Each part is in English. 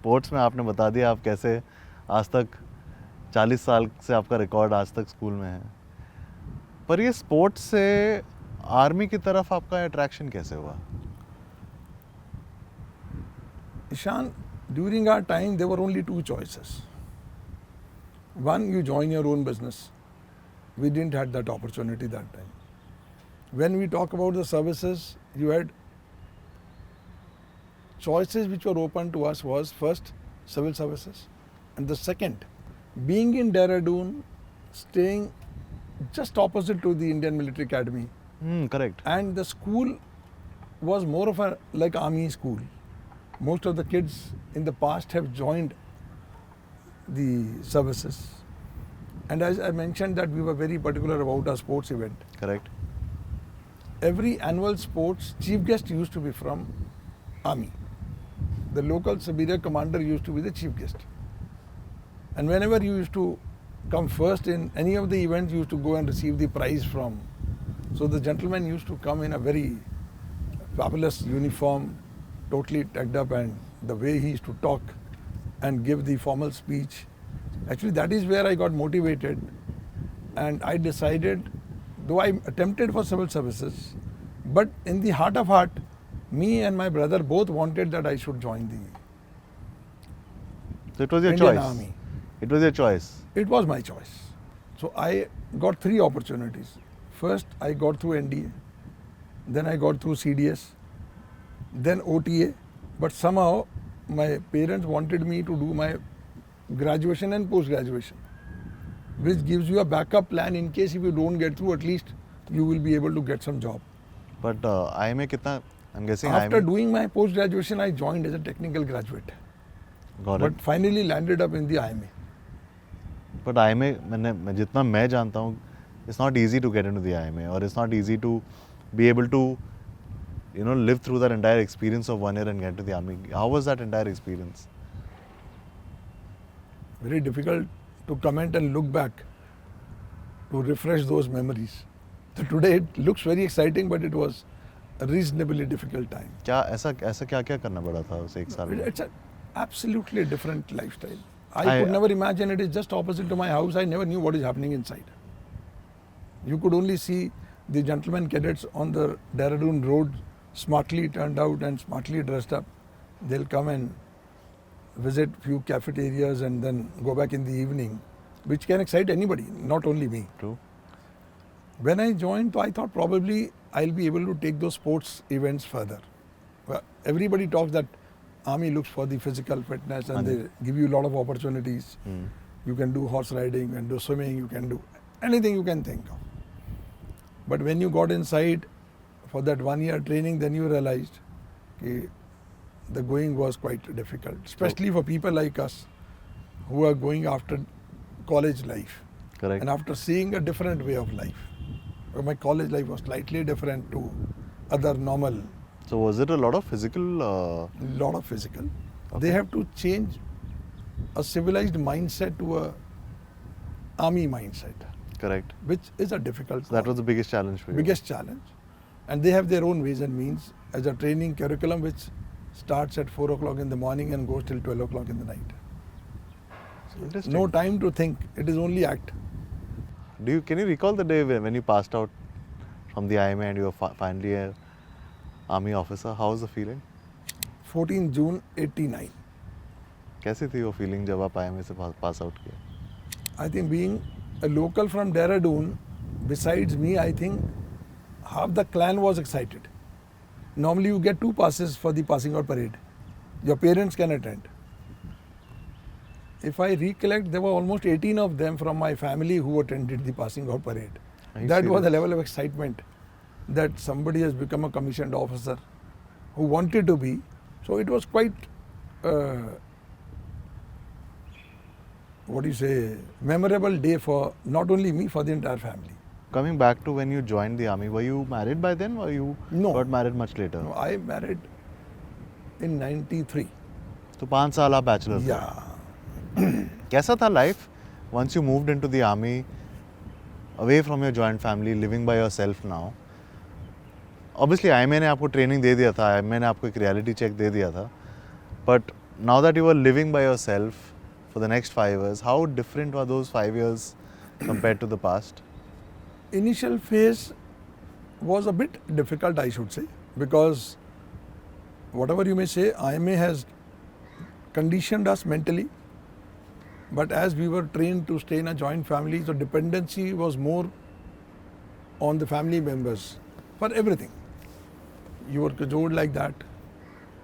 Sports में आपने बता दिया आप कैसे आज तक 40 साल से आपका रिकॉर्ड आज तक स्कूल में है, पर ये स्पोर्ट्स से आर्मी की तरफ आपका अट्रैक्शन कैसे हुआ? Ishan, during our time, there were only two choices. One, you join your own business. We didn't have that opportunity that time. When we talk about the services, you had choices which were open to us was first, civil services. And the second, being in Dehradun, staying just opposite to the Indian Military Academy. Correct. And the school was more of a like army school. Most of the kids in the past have joined the services. And as I mentioned that we were very particular about our sports event. Correct. Every annual sports, chief guest used to be from army. The local superior commander used to be the chief guest. And whenever you used to come first in any of the events, you used to go and receive the prize from. So the gentleman used to come in a very fabulous uniform, totally tagged up, and the way he used to talk and give the formal speech. Actually, that is where I got motivated, and I decided, though I attempted for civil services, but in the heart of heart, me and my brother both wanted that I should join the So it was your Indian choice. Army. It was your choice. It was my choice. So I got three opportunities. First, I got through NDA, then I got through CDS, then OTA, but somehow my parents wanted me to do my graduation and post-graduation, which gives you a backup plan in case if you don't get through, at least you will be able to get some job. But IMA kitna? I'm guessing After IMA. doing my post-graduation, I joined as a technical graduate, Got it. but finally landed up in the IMA. But IMA, मैं जितना मैं जानता हूँ, it's not easy to get into the IMA, or it's not easy to be able to, live through that entire experience of 1 year and get to the army. How was that entire experience? Very difficult to comment and look back to refresh those memories. So today it looks very exciting, but it was a reasonably difficult time. क्या क्या करना पड़ा था उस एक साल में? It's an absolutely different lifestyle. I could never imagine it is just opposite to my house. I never knew what is happening inside. You could only see the gentlemen cadets on the Dehradun road, smartly turned out and smartly dressed up. They'll come and visit few cafeterias and then go back in the evening, which can excite anybody, not only me. True. When I joined, I thought probably I'll be able to take those sports events further. Well, everybody talks that army looks for the physical fitness and they give you a lot of opportunities. You can do horse riding, you can do swimming, you can do anything you can think of. But when you got inside for that 1 year training, then you realized the going was quite difficult, especially for people like us who are going after college life. Correct. And after seeing a different way of life. My college life was slightly different to other normal. So was it a lot of physical? Lot of physical. Okay. They have to change a civilized mindset to a army mindset. Correct. Which is a difficult. So that was the biggest challenge for you. Biggest challenge. And they have their own ways and means as a training curriculum which starts at 4 o'clock in the morning and goes till 12 o'clock in the night. Interesting. No time to think. It is only act. Can you recall the day when you passed out from the IMA and you were finally an army officer? How was the feeling? 14 June 89. कैसी थी वो feeling जब आप IMA से pass out किए? I think being a local from Dehradun, besides me, I think half the clan was excited. Normally you get 2 passes for the passing out parade. Your parents can attend. If I recollect, there were almost 18 of them from my family who attended the passing out parade. That was the level of excitement that somebody has become a commissioned officer who wanted to be. So it was quite, memorable day for not only me, for the entire family. Coming back to when you joined the army, were you married by then or you got married much later? No, I married in 93. तो 5 साल आप bachelor थे. Yeah. कैसा था life once you moved into the army, away from your joint family, living by yourself now? Obviously IMA ने आपको training दे दिया था, IMA ने आपको एक रियलिटी चेक दे दिया था, but now that you were living by yourself for the next 5 years, how different were those 5 years compared to the past? Initial phase was a bit difficult, I should say, because whatever you may say, IMA has conditioned us mentally. But as we were trained to stay in a joint family, the dependency was more on the family members for everything. You were cajoled like that.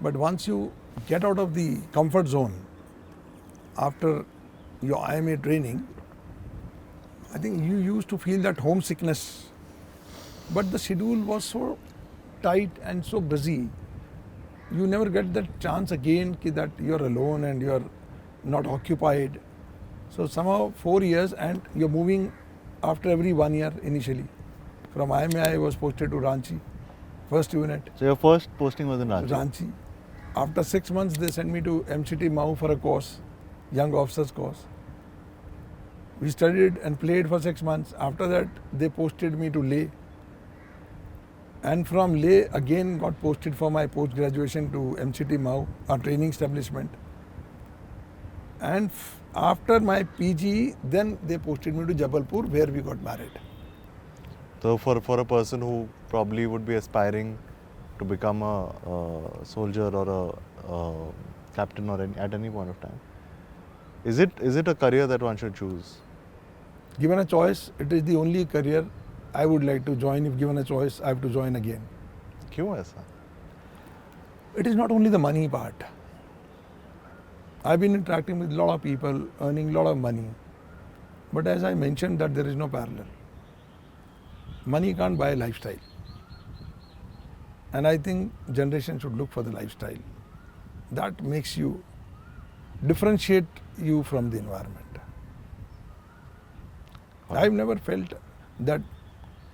But once you get out of the comfort zone after your IMA training, I think you used to feel that homesickness. But the schedule was so tight and so busy, you never get that chance again that you're alone and you're not occupied. So somehow 4 years and you're moving after every 1 year initially. From IMA I was posted to Ranchi, first unit. So your first posting was in Ranchi? Ranchi. After 6 months they sent me to MCT Mau for a course, young officers course. We studied and played for 6 months. After that they posted me to Leh. And from Leh again got posted for my post-graduation to MCT Mau, a training establishment. And after my PG, then they posted me to Jabalpur where we got married. So for a person who probably would be aspiring to become a soldier or a captain or at any point of time, is it a career that one should choose? Given a choice, it is the only career I would like to join. If given a choice, I have to join again. क्यों ऐसा? It is not only the money part. I've been interacting with a lot of people, earning a lot of money. But as I mentioned that there is no parallel. Money can't buy a lifestyle. And I think generation should look for the lifestyle. That makes you, differentiate you from the environment. I've never felt that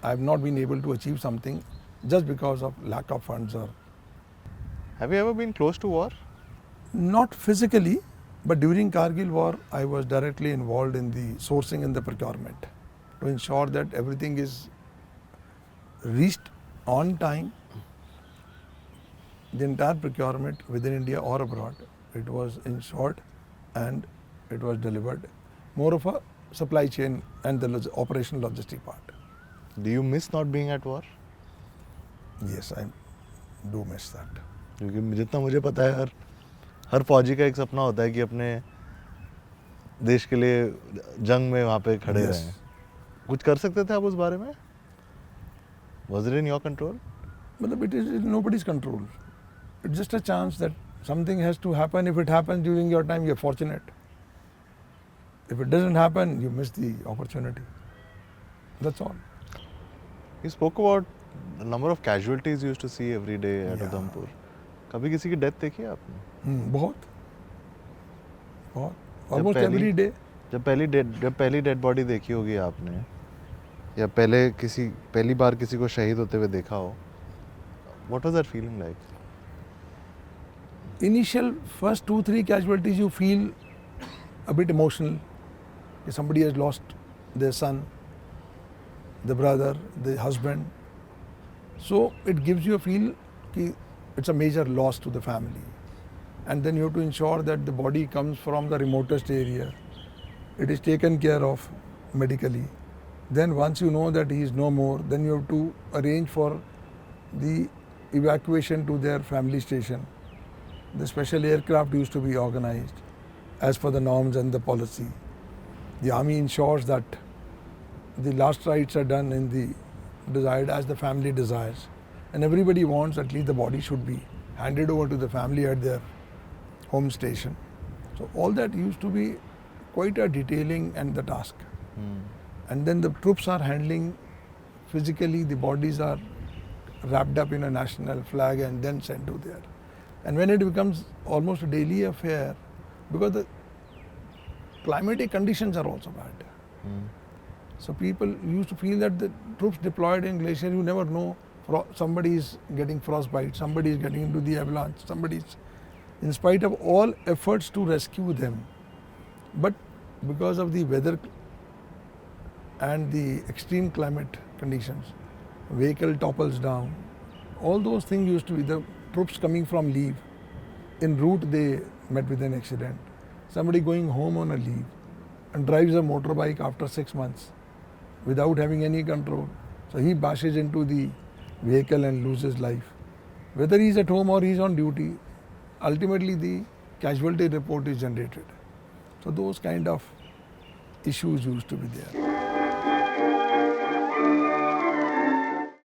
I've not been able to achieve something just because of lack of funds or. Have you ever been close to war? Not physically, but during Kargil war, I was directly involved in the sourcing and the procurement to ensure that everything is reached on time. The entire procurement within India or abroad, it was ensured and it was delivered. More of a supply chain and the operational logistic part. Do you miss not being at war? Yes, I do miss that. क्योंकि जितना मुझे पता है हर फौजी का एक सपना होता है कि अपने देश के लिए जंग में वहाँ पे खड़े रहें। कुछ कर सकते थे आप उस बारे में? Was it in your control? मतलब it is in nobody's control. It's just a chance that something has to happen. If it happens during your time, you're fortunate. If it doesn't happen, you miss the opportunity. That's all. You spoke about the number of casualties you used to see every day at Udhampur. कभी किसी की death देखी है आपने? बहुत almost every day. जब पहली dead body देखी होगी आपने या पहली बार किसी को शहीद होते हुए देखा हो, what was that feeling like? Initial first 2-3 casualties you feel a bit emotional. Somebody has lost their son, the brother, the husband. So it gives you a feel that it's a major loss to the family. And then you have to ensure that the body comes from the remotest area. It is taken care of medically. Then once you know that he is no more, then you have to arrange for the evacuation to their family station. The special aircraft used to be organized as per the norms and the policy. The army ensures that the last rites are done in the desired as the family desires. And everybody wants at least the body should be handed over to the family at their home station. So all that used to be quite a detailing and the task. And then the troops are handling physically, the bodies are wrapped up in a national flag and then sent to there. And when it becomes almost a daily affair, because the climatic conditions are also bad. So people used to feel that the troops deployed in glacier, you never know, somebody is getting frostbite, somebody is getting into the avalanche, in spite of all efforts to rescue them. But because of the weather and the extreme climate conditions, vehicle topples down, all those things used to be the troops coming from leave. En route they met with an accident. Somebody going home on a leave and drives a motorbike after 6 months without having any control. So he bashes into the vehicle and loses life. Whether he's at home or he's on duty, ultimately the casualty report is generated. So those kind of issues used to be there.